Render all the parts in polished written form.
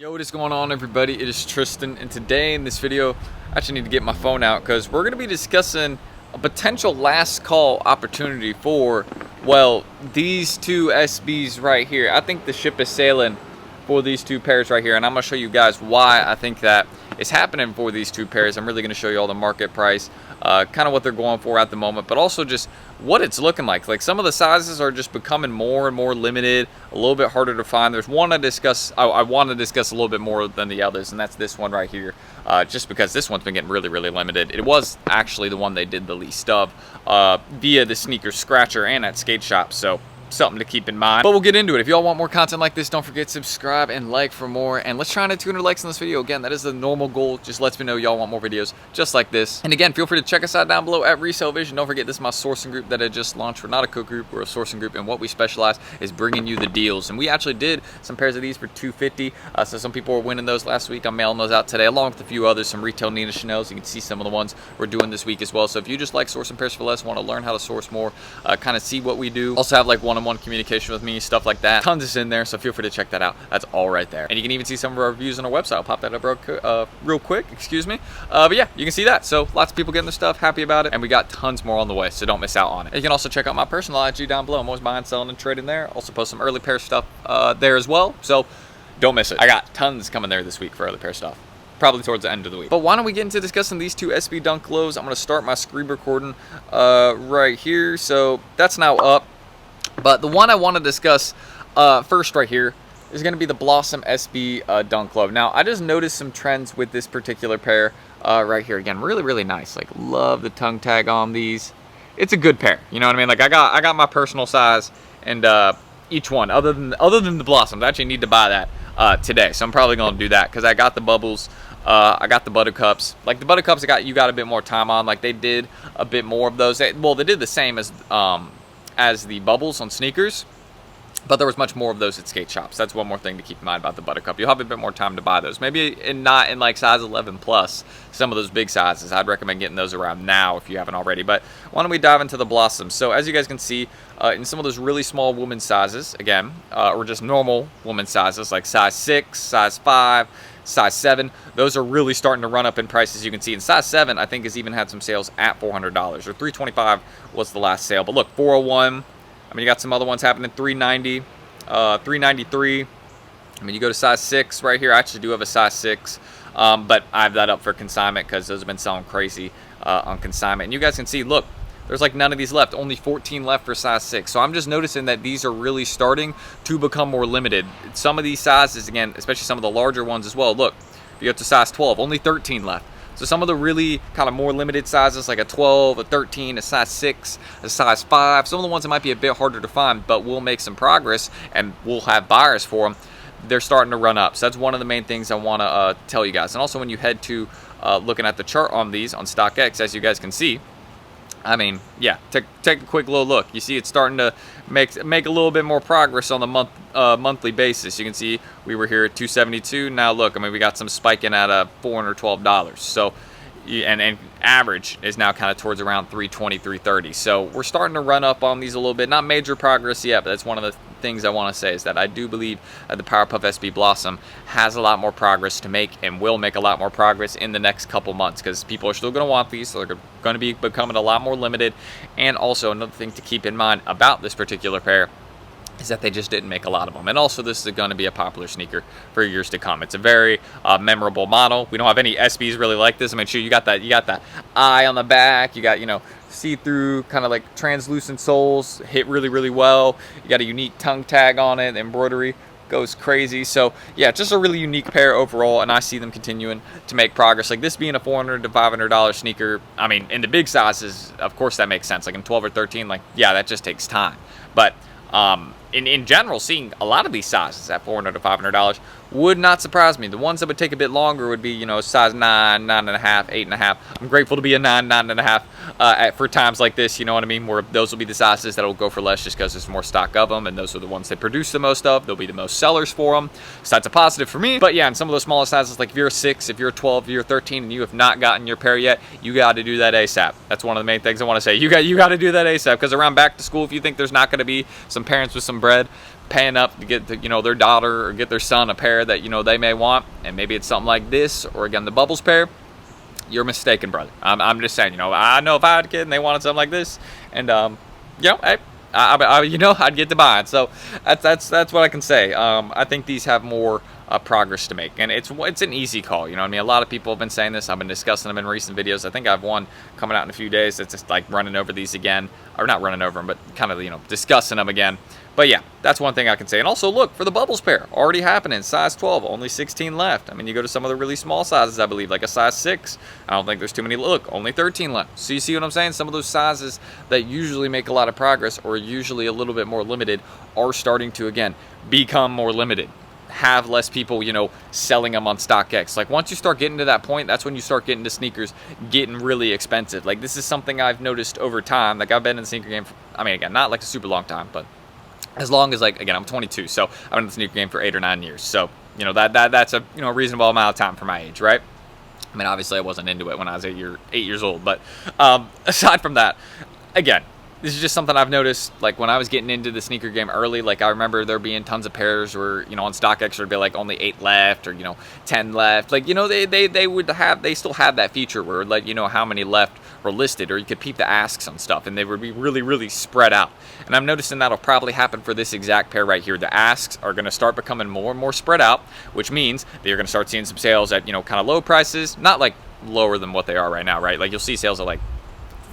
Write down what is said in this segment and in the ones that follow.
Yo, what is going on, everybody? It is Tristan, and today in this video I actually need to get my phone out because we're going to be discussing a potential last call opportunity for, well, these two SBs right here. I think the ship is sailing for these two pairs right here, and I'm going to show you guys why I think that is happening for these two pairs. I'm really going to show you all the market price, kind of what they're going for at the moment, but also just what it's looking like. Like, some of the sizes are just becoming more and more limited, a little bit harder to find. There's one I want to discuss a little bit more than the others, and that's this one right here, just because this one's been getting really limited. It was actually the one they did the least of via the sneaker scratcher and at skate shop, so something to keep in mind. But we'll get into it. If y'all want more content like this, don't forget to subscribe and like for more, and let's try and hit 200 likes on this video. Again, that is the normal goal. Just lets me know y'all want more videos just like this. And again, feel free to check us out down below at Resale Vision. Don't forget, this is my sourcing group that I just launched. We're not a cook group, we're a sourcing group, and what we specialize is bringing you the deals. And we actually did some pairs of these for $250, so some people were winning those last week. I'm mailing those out today along with a few others, some retail Nina Chanels. You can see some of the ones we're doing this week as well. So if you just like sourcing pairs for less, want to learn how to source more, kind of see what we do, also have like one-on-one communication with me, stuff like that, tons is in there, so feel free to check that out. That's all right there. And you can even see some of our reviews on our website. I'll pop that up real quick, excuse me. But yeah, you can see that. So lots of people getting their stuff, happy about it, and we got tons more on the way, so don't miss out on it. And you can also check out my personal IG down below. I'm always buying, selling, and trading there. Also post some early pair stuff there as well, so don't miss it. I got tons coming there this week for early pair stuff, probably towards the end of the week. But why don't we get into discussing these two SB Dunk lows? I'm going to start my screen recording right here. So that's now up. But the one I want to discuss first right here is going to be the Blossom SB Dunk Low. Now, I just noticed some trends with this particular pair right here. Again, really nice. Like, love the tongue tag on these. It's a good pair. You know what I mean? Like, I got my personal size, and each one, other than the Blossoms, I actually need to buy that today. So I'm probably going to do that because I got the Bubbles. I got the Buttercups. Like, the Buttercups, you got a bit more time on. Like, they did a bit more of those. They did the same as the Bubbles on sneakers, but there was much more of those at skate shops. That's one more thing to keep in mind about the Buttercup. You'll have a bit more time to buy those. Maybe not in like size 11 plus, some of those big sizes. I'd recommend getting those around now if you haven't already. But why don't we dive into the Blossoms? So as you guys can see, in some of those really small women's sizes, again, or just normal women's sizes, like size 6, size 5, size 7, those are really starting to run up in price. As you can see, in size 7, I think has even had some sales at $400, or $325 was the last sale. But look, 401. I mean, you got some other ones happening, 390, 393. I mean, you go to size 6 right here. I actually do have a size 6, but I have that up for consignment because those have been selling crazy on consignment. And you guys can see, look, there's like none of these left, only 14 left for size 6. So I'm just noticing that these are really starting to become more limited. Some of these sizes, again, especially some of the larger ones as well. Look, if you go to size 12, only 13 left. So some of the really kind of more limited sizes, like a 12, a 13, a size 6, a size 5, some of the ones that might be a bit harder to find, but we'll make some progress and we'll have buyers for them, they're starting to run up. So that's one of the main things I want to tell you guys. And also, when you head to looking at the chart on these on StockX, as you guys can see, I mean, yeah, take a quick little look. You see it's starting to make a little bit more progress on the monthly basis. You can see we were here at 272. Now look, I mean, we got some spiking at $412. So, and average is now kind of towards around 320, 330. So we're starting to run up on these a little bit. Not major progress yet, but that's one of the things I want to say is that I do believe that the Powerpuff SB Blossom has a lot more progress to make and will make a lot more progress in the next couple months, because people are still going to want these, so they're going to be becoming a lot more limited. And also, another thing to keep in mind about this particular pair is that they just didn't make a lot of them. And also, this is going to be a popular sneaker for years to come. It's a very memorable model. We don't have any SBs really like this. I mean, sure, you got that eye on the back. You got, you know, see-through kind of like translucent soles, hit really well. You got a unique tongue tag on it. The embroidery goes crazy. So yeah, just a really unique pair overall, and I see them continuing to make progress. Like, this being a $400 to $500 sneaker, I mean, in the big sizes, of course that makes sense. Like in 12 or 13, like, yeah, that just takes time. But in general, seeing a lot of these sizes at $400 to $500 would not surprise me. The ones that would take a bit longer would be, you know, size 9, 9.5, 8.5. I'm grateful to be a 9, 9.5 for times like this, you know what I mean, where those will be the sizes that will go for less just because there's more stock of them, and those are the ones they produce the most of. They'll be the most sellers for them. So that's a positive for me. But yeah, in some of those smaller sizes, like if you're a 6, if you're a 12, if you're a 13, and you have not gotten your pair yet, you got to do that ASAP. That's one of the main things I want to say. You got to do that ASAP, because around back to school, if you think there's not going to be some parents with some bread, paying up to get their daughter or get their son a pair that they may want, and maybe it's something like this, or again the Bubbles pair, you're mistaken, brother. I'm just saying, I know if I had a kid and they wanted something like this, and hey, I'd get to buy it. So that's what I can say. I think these have more progress to make, and it's an easy call. You know what I mean? A lot of people have been saying this. I've been discussing them in recent videos. I think I have one coming out in a few days that's just like running over these again, or not running over them, but kind of discussing them again. But yeah, that's one thing I can say. And also, look, for the Bubbles pair, already happening, size 12, only 16 left. I mean, you go to some of the really small sizes, I believe, like a size 6. I don't think there's too many. Look, only 13 left. So you see what I'm saying? Some of those sizes that usually make a lot of progress, or usually a little bit more limited, are starting to, again, become more limited. Have less people, selling them on StockX. Like, once you start getting to that point, that's when you start getting to sneakers getting really expensive. Like, this is something I've noticed over time. Like, I've been in the sneaker game for, again, not like a super long time, but as long as, like, again, I'm 22, so I've been in the sneaker game for 8 or 9 years. So, that's a, reasonable amount of time for my age, right? I mean, obviously I wasn't into it when I was 8 years old, but aside from that, again, this is just something I've noticed, like, when I was getting into the sneaker game early. Like, I remember there being tons of pairs where, on StockX there'd be like only 8 left, or 10 left. Like, they still have that feature where it would let you know how many left were listed, or you could peep the asks on stuff, and they would be really, really spread out. And I'm noticing that'll probably happen for this exact pair right here. The asks are going to start becoming more and more spread out, which means that you're going to start seeing some sales at kind of low prices, not like lower than what they are right now, right? Like, you'll see sales at like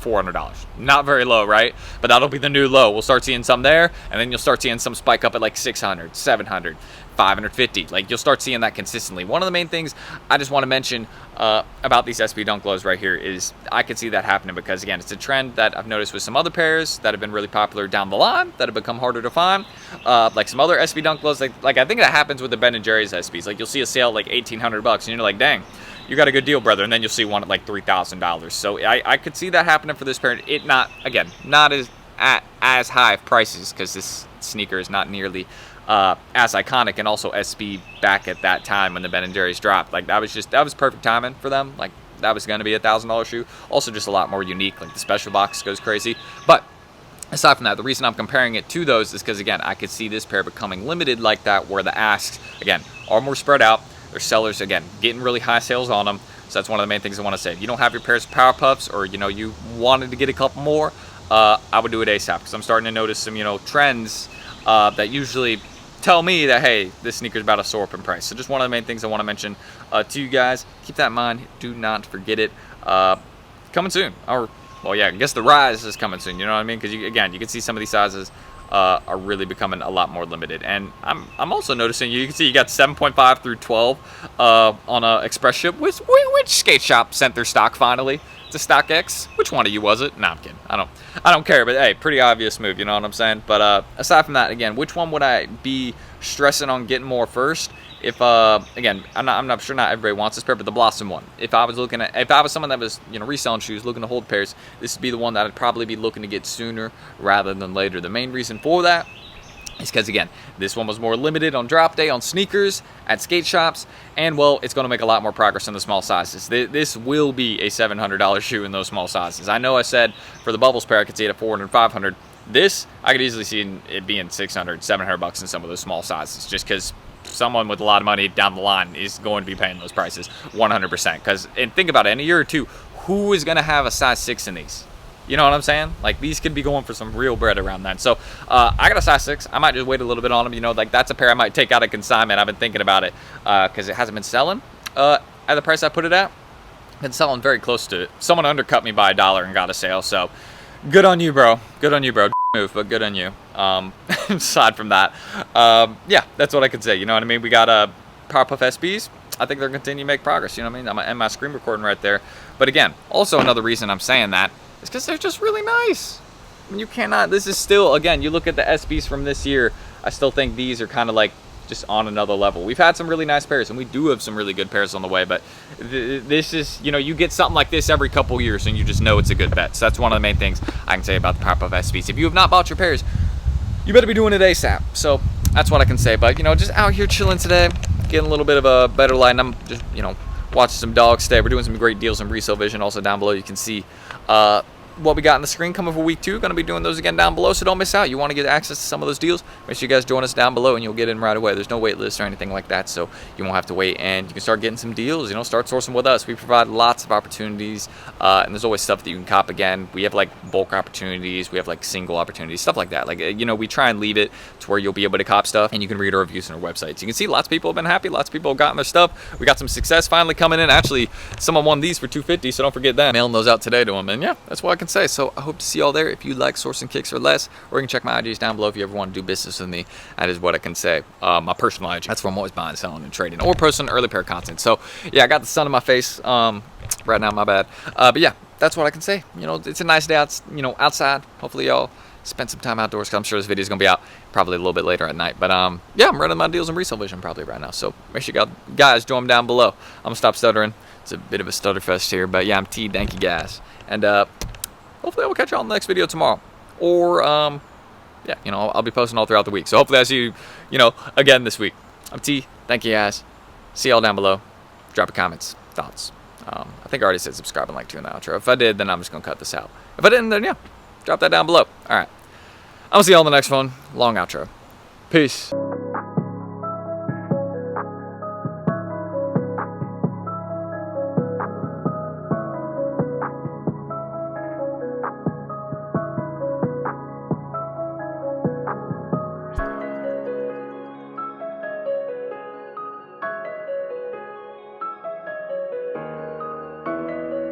$400, not very low, right? But that'll be the new low. We'll start seeing some there, and then you'll start seeing some spike up at like 600, 700, 550. Like, you'll start seeing that consistently. One of the main things I just want to mention about these SB Dunk Lows right here is I could see that happening because, again, it's a trend that I've noticed with some other pairs that have been really popular down the line that have become harder to find. Like some other SB Dunk Lows, like I think that happens with the Ben & Jerry's SBs. Like, you'll see a sale at like $1,800, and you're like, dang, you got a good deal, brother. And then you'll see one at like $3,000. So I could see that happening for this pair. It not as high of prices, because this sneaker is not nearly as iconic, and also SB back at that time when the Ben & Jerry's dropped. Like, that was perfect timing for them. Like, that was going to be a $1,000 shoe. Also just a lot more unique. Like, the special box goes crazy. But aside from that, the reason I'm comparing it to those is because, again, I could see this pair becoming limited like that, where the asks, again, are more spread out. Their sellers, again, getting really high sales on them. So that's one of the main things I want to say. If you don't have your pairs of Power Puffs, or you wanted to get a couple more, I would do it ASAP, because I'm starting to notice some trends that usually tell me that, hey, this sneaker's about to soar up in price. So just one of the main things I want to mention to you guys. Keep that in mind. Do not forget it. Coming soon. Or, well, yeah, I guess the rise is coming soon. You know what I mean? Because you can see some of these sizes are really becoming a lot more limited. And I'm also noticing, you can see you got 7.5 through 12 on a express ship. Which skate shop sent their stock finally to StockX? Which one of you was it? No, I'm kidding. I don't care, but hey, pretty obvious move, you know what I'm saying? But aside from that, again, which one would I be stressing on getting more first? If again, I'm not sure not everybody wants this pair, but the Blossom one. If I was someone that was reselling shoes, looking to hold pairs, this would be the one that I'd probably be looking to get sooner rather than later. The main reason for that is because, again, this one was more limited on drop day on sneakers at skate shops, and, well, it's going to make a lot more progress in the small sizes. This will be a $700 shoe in those small sizes. I know I said for the Bubbles pair I could see it at $400, $500. This, I could easily see it being $600, $700 in some of those small sizes, just because someone with a lot of money down the line is going to be paying those prices 100%. And think about it, in a year or two, who is going to have a size 6 in these? You know what I'm saying? Like, these could be going for some real bread around that. So I got a size 6. I might just wait a little bit on them. Like, that's a pair I might take out of consignment. I've been thinking about it because it hasn't been selling at the price I put it at. Been selling very close to it. Someone undercut me by $1 and got a sale. So good on you, bro. Good on you, bro. Move, but good on you. Aside from that, yeah, that's what I could say. You know what I mean? We got Powerpuff SBs. I think they're going to continue to make progress. You know what I mean? I'm going to end my screen recording right there. But again, also another reason I'm saying that is because they're just really nice. I mean, you cannot, this is still, again, you look at the SBs from this year, I still think these are kind of like just on another level. We've had some really nice pairs, and we do have some really good pairs on the way, but this is, you get something like this every couple years, and you just know it's a good bet. So that's one of the main things I can say about the Powerpuff SBs. If you have not bought your pairs, you better be doing it ASAP. So that's what I can say. But, just out here chilling today, getting a little bit of a better light, and I'm just, watching some dogs today. We're doing some great deals in Resale Vision. Also down below, you can see what we got on the screen coming for week 2. Going to be doing those again down below, so don't miss out. You want to get access to some of those deals, make sure you guys join us down below and you'll get in right away. There's no wait list or anything like that, so you won't have to wait, and you can start getting some deals, start sourcing with us. We provide lots of opportunities, and there's always stuff that you can cop. Again, we have like bulk opportunities, we have like single opportunities, stuff like that. Like, we try and leave it to where you'll be able to cop stuff and you can read our reviews on our websites. You can see lots of people have been happy, lots of people have gotten their stuff. We got some success finally coming in. Actually, someone won these for $250, so don't forget that. Mailing those out today to them, and yeah, that's what I can say. So I hope to see y'all there. If you like sourcing kicks or less, or you can check my IGs down below if you ever want to do business with me. That is what I can say. My personal IG, that's where I'm always buying, selling, and trading, or posting early pair content. So yeah, I got the sun in my face right now, my bad. But yeah, that's what I can say. It's a nice day outside. Hopefully y'all spend some time outdoors, because I'm sure this video is going to be out probably a little bit later at night. But yeah, I'm running my deals in Resale Vision probably right now, so make sure you guys join them down below. I'm going to stop stuttering. It's a bit of a stutter fest here, but yeah, I'm T. Thank you guys. And hopefully I will catch you all in the next video tomorrow. Or, yeah, I'll be posting all throughout the week. So hopefully I see you, again this week. I'm T. Thank you guys. See y'all down below. Drop your comments, thoughts. I think I already said subscribe and like to in the outro. If I did, then I'm just going to cut this out. If I didn't, then yeah, drop that down below. All right. I'm going to see y'all in the next one. Long outro. Peace.